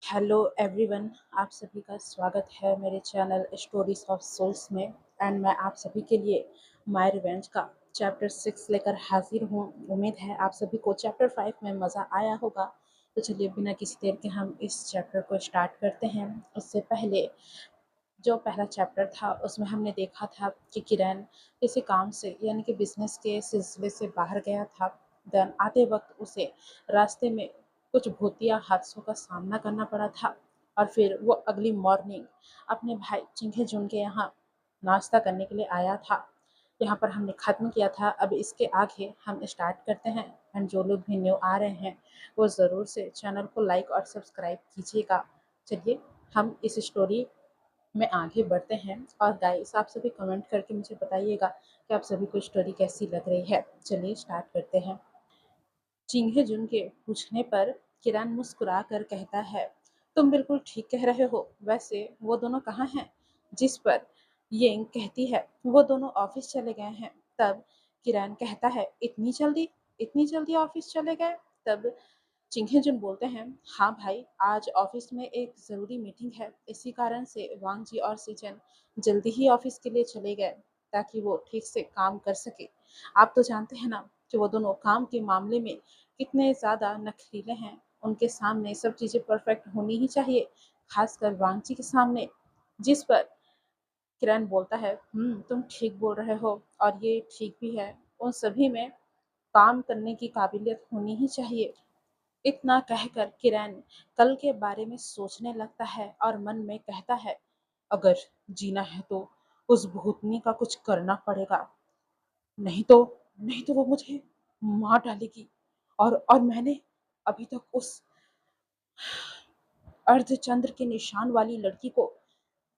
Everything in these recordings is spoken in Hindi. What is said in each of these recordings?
हेलो एवरीवन, आप सभी का स्वागत है मेरे चैनल स्टोरीज ऑफ सोल्स में। एंड मैं आप सभी के लिए माय रिवेंज का चैप्टर 6 लेकर हाजिर हूँ। उम्मीद है आप सभी को चैप्टर 5 में मज़ा आया होगा। तो चलिए बिना किसी देर के हम इस चैप्टर को स्टार्ट करते हैं। उससे पहले जो पहला चैप्टर था उसमें हमने देखा था कि किरण किसी काम से यानी कि बिजनेस के सिलसिले से बाहर गया था। देन आते वक्त उसे रास्ते में कुछ भूतिया हादसों का सामना करना पड़ा था और फिर वो अगली मॉर्निंग अपने भाई चिंगे जुन के यहाँ नाश्ता करने के लिए आया था। यहाँ पर हमने ख़त्म किया था। अब इसके आगे हम स्टार्ट करते हैं। एंड जो लोग भी न्यू आ रहे हैं वो ज़रूर से चैनल को लाइक और सब्सक्राइब कीजिएगा। चलिए हम इस स्टोरी में आगे बढ़ते हैं। और गाइस आप सभी कमेंट करके मुझे बताइएगा कि आप सभी को स्टोरी कैसी लग रही है। चलिए स्टार्ट करते हैं। चिंगे जुन के पूछने पर किरण मुस्कुरा कर कहता है, तुम बिल्कुल ठीक कह रहे हो। वैसे वो दोनों कहाँ हैं? जिस पर येंग कहती है वो दोनों ऑफिस चले गए हैं। तब किरण कहता है, इतनी जल्दी ऑफिस चले गए? तब चिंगे जुन बोलते हैं, हाँ भाई, आज ऑफिस में एक ज़रूरी मीटिंग है। इसी कारण से वांग जी और सीजन जल्दी ही ऑफिस के लिए चले गए ताकि वो ठीक से काम कर सके। आप तो जानते हैं ना कि वो दोनों काम के मामले में कितने ज़्यादा नखरीले हैं। उनके सामने सब चीज़ें परफेक्ट होनी ही चाहिए, खासकर वांग जी के सामने। जिस पर किरण बोलता है, तुम ठीक बोल रहे हो और ये ठीक भी है। उन सभी में काम करने की काबिलियत होनी ही चाहिए। इतना कहकर किरण कल के बारे में सोचने लगता है और मन में कहता है, अगर जीना है तो उस भूतनी का कुछ करना पड़ेगा। नहीं तो नहीं तो वो मुझे मार डालेगी। और मैंने अभी तक उस अर्धचंद्र के निशान वाली लड़की को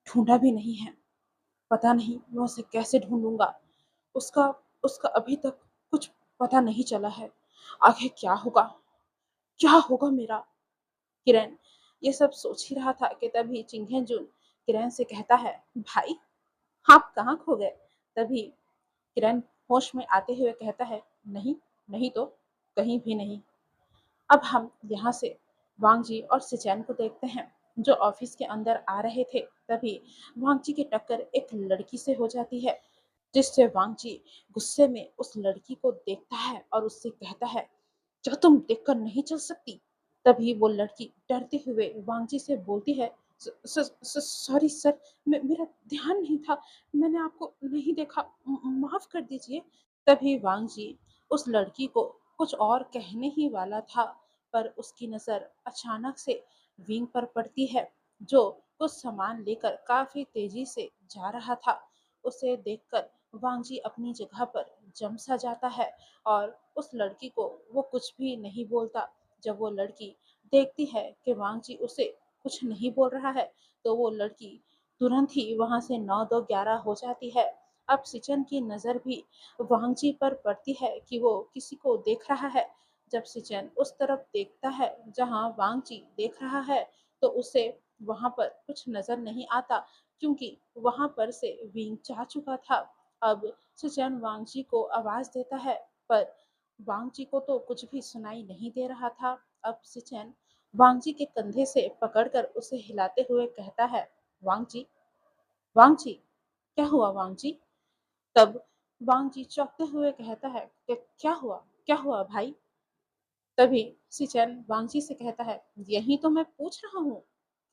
ढूंढा भी नहीं है। पता नहीं मैं उसे कैसे ढूंढूंगा। उसका उसका अभी तक कुछ पता नहीं चला है। आगे क्या होगा मेरा। किरण ये सब सोच ही रहा था कि तभी चिंगे जुन किरण से कहता है, भाई आप कहाँ खो गए? तभी किरण होश में आते हुए कहता है, नहीं नहीं तो कहीं भी नहीं। अब हम यहाँ से वांग जी और सिचैन को देखते हैं जो ऑफिस के अंदर आ रहे थे। तभी वांग जी की टक्कर एक लड़की से हो जाती है, जिससे वांग जी गुस्से में उस लड़की को देखता है और उससे कहता है, जो तुम देखकर नहीं चल सकती। तभी वो लड़की डरते हुए वांगजी से बोलती है, सॉरी सर, मेरा ध्यान नहीं था, मैंने आपको नहीं देखा, माफ कर दीजिए। तभी वांगजी उस लड़की को कुछ और कहने ही वाला था, पर उसकी नजर अचानक से विंग पर पड़ती है जो कुछ सामान लेकर काफी तेजी से जा रहा था। उसे देखकर वांगजी अपनी जगह पर जम सा जाता है और उस लड़की को वो कुछ भी नहीं बोलता। जब वो लड़की देखती है कि वांग जी उसे कुछ नहीं बोल रहा है तो वो लड़की तुरंत ही वहां से 9 2 11 हो जाती है। अब सिचन की नजर भी वांग जी पर पड़ती है कि वो किसी को देख रहा है। जब सिचन उस तरफ देखता है जहां वांग जी देख रहा है तो उसे वहां पर कुछ नजर नहीं आता, क्योंकि वहां पर से विंग जा चुका था। अब सिचन वांग जी को आवाज देता है, पर वांग जी को तो कुछ भी सुनाई नहीं दे रहा था। अब सिचन वांग जी के कंधे से पकड़कर उसे हिलाते हुए कहता है, वांग जी, वांग जी, क्या हुआ वांग जी? तब वांग जी चौंकते हुए कहता है कि क्या हुआ भाई? तभी सिचन वांग जी से कहता है, यही तो मैं पूछ रहा हूँ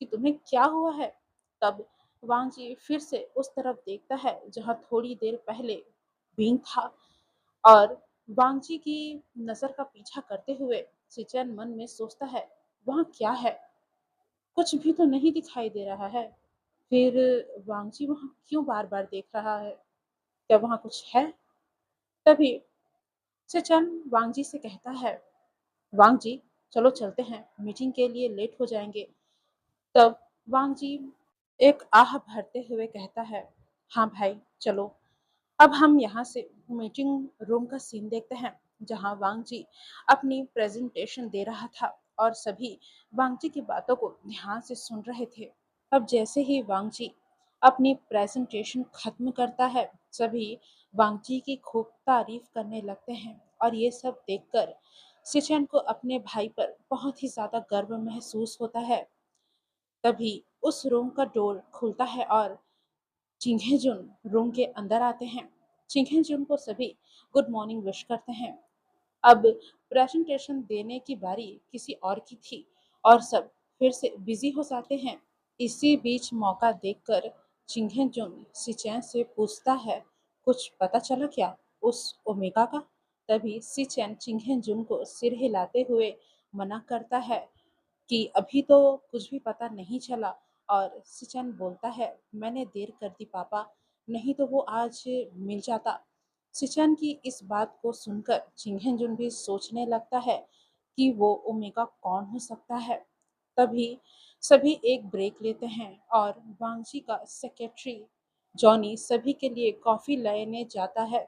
कि तुम्हें क्या हुआ है। तब वांग जी फिर से उस तरफ देखता है जहाँ थोड़ी देर पहले बींग था और वांग जी की नजर का पीछा करते हुए सिचन मन में सोचता है, वहाँ क्या है? कुछ भी तो नहीं दिखाई दे रहा है। फिर वांग जी वहाँ क्यों बार बार देख रहा है? क्या वहाँ कुछ है? तभी सिचन वांग जी से कहता है, वांग जी, चलो चलते हैं, मीटिंग के लिए लेट हो जाएंगे। तब वांग जी एक आह भरते हुए कहता है, हाँ भाई चलो। अब हम यहाँ से मीटिंग रूम का सीन देखते हैं जहाँ वांग जी अपनी प्रेजेंटेशन दे रहा था और सभी वांग जी की बातों को ध्यान से सुन रहे थे। अब जैसे ही वांग जी अपनी प्रेजेंटेशन खत्म करता है सभी वांग जी की खूब तारीफ करने लगते हैं और ये सब देखकर सिचन को अपने भाई पर बहुत ही ज्यादा गर्व महसूस होता है। तभी उस रूम का डोर खुलता है और चिंगेजुन रूम के अंदर आते हैं। चिंगेजुन को सभी गुड मॉर्निंग विश करते हैं। अब प्रेजेंटेशन देने की बारी किसी और की थी और सब फिर से बिजी हो जाते हैं। इसी बीच मौका देखकर चिंगेजुन सिचैन से पूछता है, कुछ पता चला क्या उस ओमेगा का? तभी सिचैन चिंगेजुन को सिर हिलाते हुए मना करता है कि अभी तो कुछ भी पता नहीं चला। और सिचन बोलता है, मैंने देर कर दी पापा, नहीं तो वो आज मिल जाता। सिचन की इस बात को सुनकर चिंगेंजुन भी सोचने लगता है कि वो ओमेगा कौन हो सकता है। तभी सभी एक ब्रेक लेते हैं और वांगजी का सेक्रेटरी जॉनी सभी के लिए कॉफी लेने जाता है।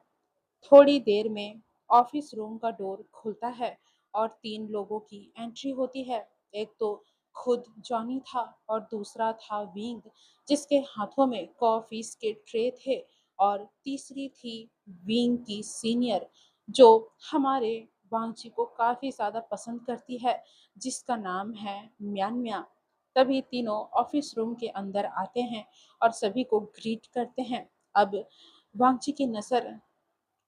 थोड़ी देर में ऑफिस रूम का डोर खुलता है और तीन लोगों की एंट्री होती है। एक तो खुद जॉनी था और दूसरा था विंग, जिसके हाथों में कॉफी के ट्रे थे, और तीसरी थी विंग की सीनियर, जो हमारे वांगची को काफी ज्यादा पसंद करती है, जिसका नाम है म्यान म्या। तभी तीनों ऑफिस रूम के अंदर आते हैं और सभी को ग्रीट करते हैं। अब वांगची की नजर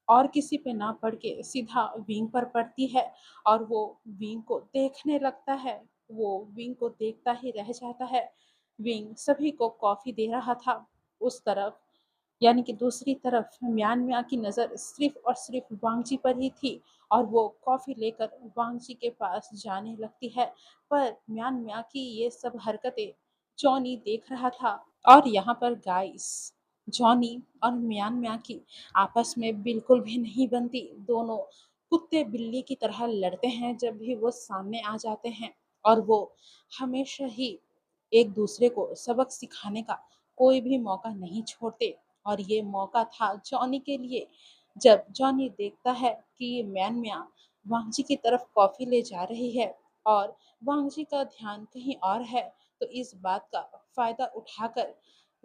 और किसी पे ना पड़ के सीधा विंग पर पड़ती है और वो विंग को देखने लगता है। वो विंग को देखता ही रह जाता है। विंग सभी को कॉफी दे रहा था। उस तरफ यानी कि दूसरी तरफ म्यान म्या की नज़र सिर्फ और सिर्फ वांगजी पर ही थी और वो कॉफी लेकर वांगजी के पास जाने लगती है। पर म्यान म्या की ये सब हरकतें जॉनी देख रहा था। और यहाँ पर गाइस, जॉनी और म्यान म्या की आपस में बिल्कुल भी नहीं बनती। दोनों कुत्ते बिल्ली की तरह लड़ते हैं जब भी वो सामने आ जाते हैं, और वो हमेशा ही एक दूसरे को सबक सिखाने का कोई भी मौका नहीं छोड़ते। और ये मौका था जॉनी के लिए। जब जॉनी देखता है कि मैन म्या वांगजी की तरफ कॉफी ले जा रही है और वांगजी का ध्यान कहीं और है, तो इस बात का फायदा उठाकर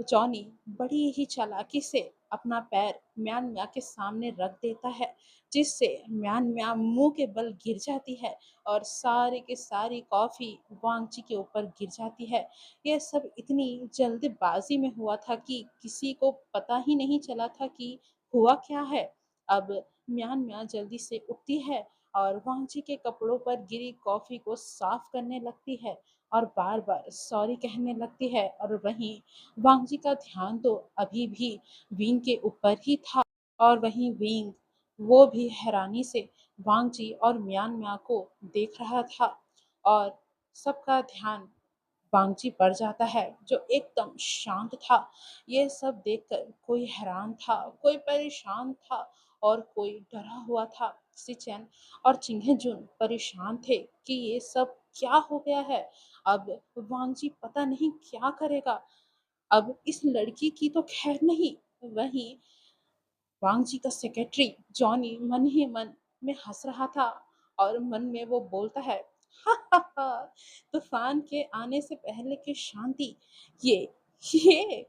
जॉनी बड़ी ही चालाकी से अपना पैर म्यान म्या के सामने रख देता है, जिससे म्यान म्या मुंह के बल गिर जाती है और सारी की सारी कॉफी वांगची के ऊपर गिर जाती है। यह सब इतनी जल्दबाजी में हुआ था कि किसी को पता ही नहीं चला था कि हुआ क्या है। अब म्यान म्या जल्दी से उठती है और वांगची के कपड़ों पर गिरी कॉफी को साफ करने लगती है और बार बार सॉरी कहने लगती है। और वहीं वांगजी का ध्यान तो अभी भी विंग के ऊपर ही था। और वहीं विंग वो भी हैरानी से वांगजी और म्यान म्या को देख रहा था और सबका ध्यान वांगजी पर जाता है, जो एकदम शांत था। ये सब देखकर कोई हैरान था, कोई परेशान था और कोई डरा हुआ था। सिचेन और चिंगेजुन परेशान थे कि ये सब क्या हो गया है। अब वांगजी पता नहीं क्या करेगा। अब इस लड़की की तो खैर नहीं। वहीं वांगजी का सेक्रेटरी जॉनी मन ही मन में हंस रहा था और मन में वो बोलता है, हा हा हा, तूफान के आने से पहले की शांति। ये ये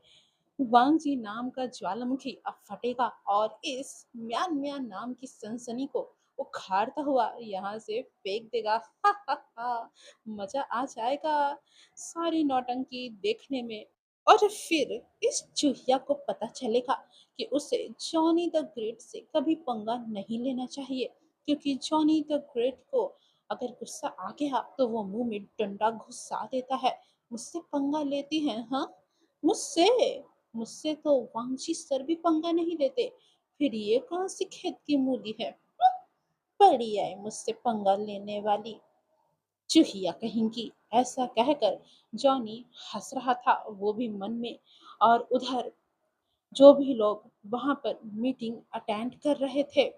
वांगजी नाम का ज्वालामुखी अब फटेगा और इस म्यान म्यान नाम की सनसनी को उखाड़ता हुआ यहाँ से फेंक देगा। हा हा हा, मजा आ जाएगा सारी नौटंकी देखने में। और फिर इस चूहिया को पता चलेगा कि उसे जॉनी द ग्रेट से कभी पंगा नहीं लेना चाहिए, क्योंकि जॉनी द ग्रेट को अगर गुस्सा आ गया तो वो मुंह में डंडा घुसा देता है। मुझसे पंगा लेती है, हाँ? मुझसे मुझसे तो वांगची सर भी पंगा नहीं लेते। फिर ये कौन सी खेत की मूली है? बड़ी है मुझसे पंगा लेने वाली चूहिया कहेंगी। ऐसा कहकर जॉनी हंस रहा था, वो भी मन में। और उधर जो भी लोग वहां पर मीटिंग अटेंड कर रहे थे,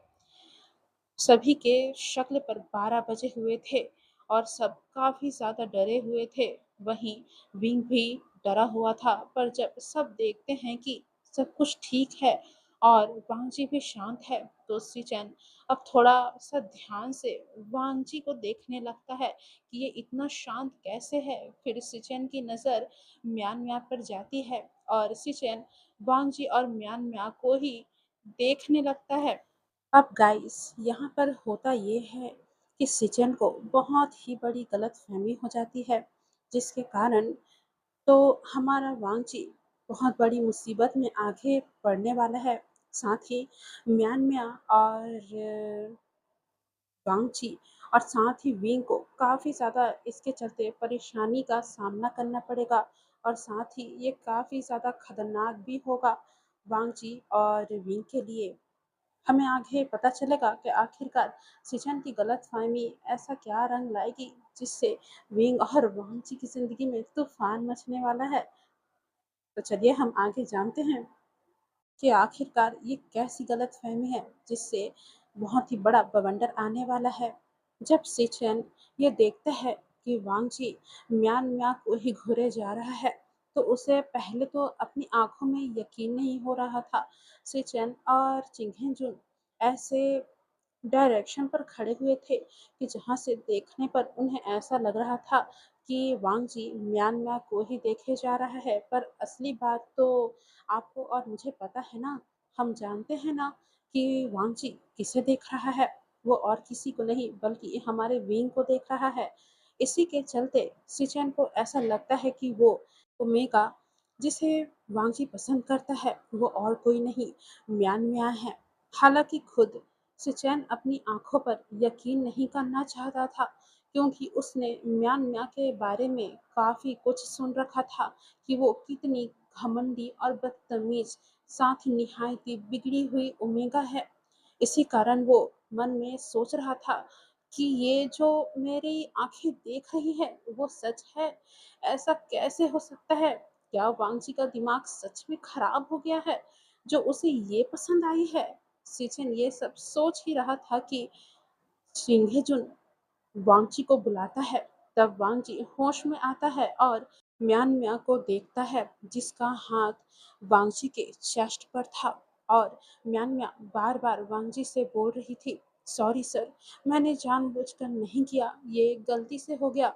सभी के शक्ल पर 12 बजे हुए थे और सब काफी ज्यादा डरे हुए थे। वहीं विंग भी डरा हुआ था, पर जब सब देखते हैं कि सब कुछ ठीक है और वांगजी भी शांत है, तो सिचन अब थोड़ा सा ध्यान से वांगजी को देखने लगता है कि ये इतना शांत कैसे है। फिर सिचन की नजर म्यान म्या पर जाती है और सिचन वांगजी और म्यान म्या को ही देखने लगता है। अब गाइस, यहाँ पर होता ये है कि सिचन को बहुत ही बड़ी गलतफहमी हो जाती है, जिसके कारण तो हमारा वांगची बहुत बड़ी मुसीबत में आगे पड़ने वाला है। साथ ही म्यांमार और वांगची और साथ ही विंग को काफ़ी ज़्यादा इसके चलते परेशानी का सामना करना पड़ेगा और साथ ही ये काफ़ी ज़्यादा खतरनाक भी होगा वांगची और विंग के लिए। हमें आगे पता चलेगा कि आखिरकार सिचन की गलतफ़हमी ऐसा क्या रंग लाएगी जिससे विंग और वांगची की ज़िंदगी में तूफ़ान मचने वाला है। तो चलिए हम आगे जानते हैं कि आखिरकार ये कैसी गलतफ़हमी है जिससे बहुत ही बड़ा बवंडर आने वाला है। जब सिचन ये देखता है कि वांगची म्यांमार को ही घूरे जा रहा है, तो उसे पहले तो अपनी आँखों में यकीन नहीं हो रहा था। सिचन और चिंगेंजुन ऐसे डायरेक्शन पर खड़े हुए थे कि जहाँ से देखने पर उन्हें ऐसा लग रहा था कि वांगजी म्यांमार को ही देखे जा रहा है। पर असली बात तो आपको और मुझे पता है ना, हम जानते हैं ना कि वांगजी किसे देख रहा है, वो और किसी को नहीं बल्कि हमारे विंग को देख रहा है। इसी के चलते सिचन को ऐसा लगता है कि वो ओमेगा जिसे वांगजी पसंद करता है वो और कोई नहीं म्यांमार है। हालांकि खुद सिचेन अपनी आंखों पर यकीन नहीं करना चाहता था क्योंकि उसने म्यांमार के बारे में काफ़ी कुछ सुन रखा था कि वो कितनी घमंडी और बदतमीज साथ ही निहायत ही बिगड़ी हुई ओमेगा है। इसी कारण वो मन में सोच रहा था कि ये जो मेरी आंखें देख रही है वो सच है। ऐसा कैसे हो सकता है? क्या वांगजी का दिमाग सच में खराब हो गया है जो उसे ये पसंद आई है? सिचन ये सब सोच ही रहा था कि शिंगेजुन वांगची को बुलाता है। तब वांगची होश में आता है और म्यांमार को देखता है जिसका हाथ वांगची के चेस्ट पर था और म्यांमार बार बार वांगची से बोल रही थी, सॉरी सर, मैंने जानबूझकर नहीं किया, ये गलती से हो गया।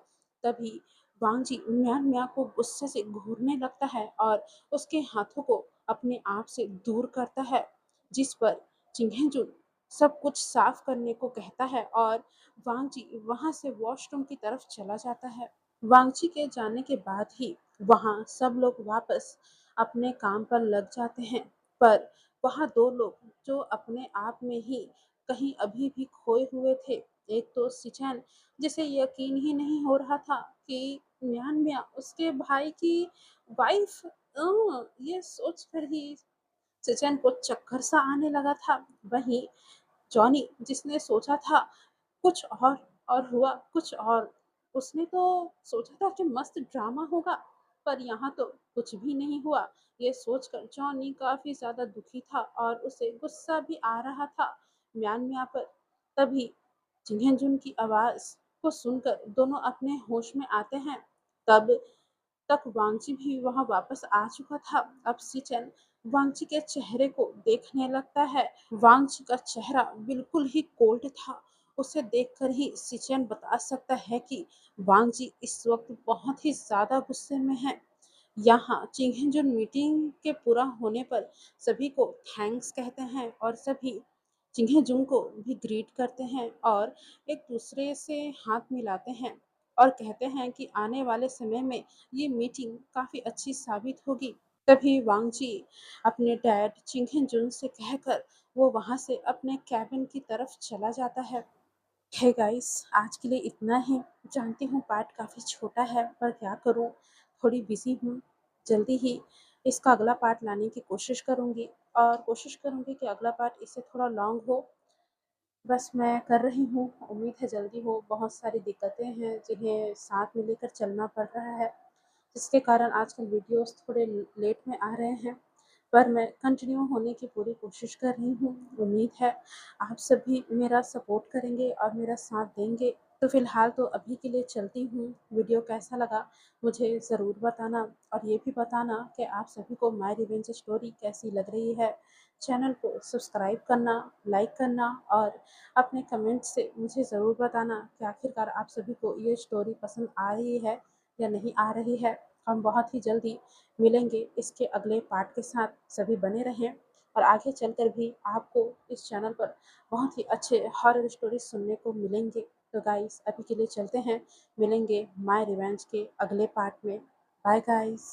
तभी वांगजी म्यांमार को गुस्से से घूरने लगता है और उसके हाथों को अपने आप से दूर करता है, जिस पर चिंगेजुन सब कुछ साफ करने को कहता है और वांगजी वहां से वॉशरूम की तरफ चला जाता है। वांगची के जाने के बाद ही वहां सब लोग वापस अपने काम पर लग जाते हैं। पर वहां दो लोग जो अपने आप में ही कहीं अभी भी खोए हुए थे। एक तो सिचैन जिसे यकीन ही नहीं हो रहा था कि म्यांमार उसके भाई की वाइफ, ये सोचकर ही सिचैन को चक्कर सा आने लगा था। वहीं जॉनी जिसने सोचा था कुछ और हुआ कुछ और। उसने तो सोचा था कि मस्त ड्रामा होगा, पर यहाँ तो कुछ भी नहीं हुआ। ये सोचकर जॉनी काफी ज्यादा दुखी था और उसे गुस्सा भी आ रहा था म्यांमार पर। तभी जिन्हें की आवाज को सुनकर दोनों अपने होश में आते हैं। तब तक वांगची भी वहां वापस आ चुका था। अब सिचन वांगची के चेहरे को देखने लगता है। वांगची का चेहरा बिल्कुल ही कोल्ड था। उसे देखकर ही सिचन बता सकता है कि वांगजी इस वक्त बहुत ही ज्यादा गुस्से में है। यहाँ चिंगेंजुन मीटिंग के पूरा होने पर सभी को थैंक्स कहते हैं और सभी चिंगेंजुन को भी ग्रीट करते हैं और एक दूसरे से हाथ मिलाते हैं और कहते हैं कि आने वाले समय में ये मीटिंग काफ़ी अच्छी साबित होगी। तभी वांगजी अपने डैड चिंगेंजुन से कहकर वो वहाँ से अपने कैबिन की तरफ चला जाता है। हे गाइस, आज के लिए इतना ही। जानती हूँ पार्ट काफ़ी छोटा है पर क्या करूँ, थोड़ी बिजी हूँ। जल्दी ही इसका अगला पार्ट लाने की कोशिश करूँगी और कोशिश करूँगी कि अगला पार्ट इससे थोड़ा लॉन्ग हो। बस मैं कर रही हूँ, उम्मीद है जल्दी हो। बहुत सारी दिक्कतें हैं जिन्हें साथ में लेकर चलना पड़ रहा है, जिसके कारण आजकल वीडियोस थोड़े लेट में आ रहे हैं। पर मैं कंटिन्यू होने की पूरी कोशिश कर रही हूँ। उम्मीद है आप सभी मेरा सपोर्ट करेंगे और मेरा साथ देंगे। तो फिलहाल तो अभी के लिए चलती हूँ। वीडियो कैसा लगा मुझे ज़रूर बताना और ये भी बताना कि आप सभी को माय रिवेंज स्टोरी कैसी लग रही है। चैनल को सब्सक्राइब करना, लाइक करना और अपने कमेंट से मुझे ज़रूर बताना कि आखिरकार आप सभी को ये स्टोरी पसंद आ रही है या नहीं आ रही है। हम बहुत ही जल्दी मिलेंगे इसके अगले पार्ट के साथ। सभी बने रहें और आगे चलकर भी आपको इस चैनल पर बहुत ही अच्छे हॉरर स्टोरी सुनने को मिलेंगे। तो गाइस अभी के लिए चलते हैं, मिलेंगे माय रिवेंज के अगले पार्ट में। Bye guys.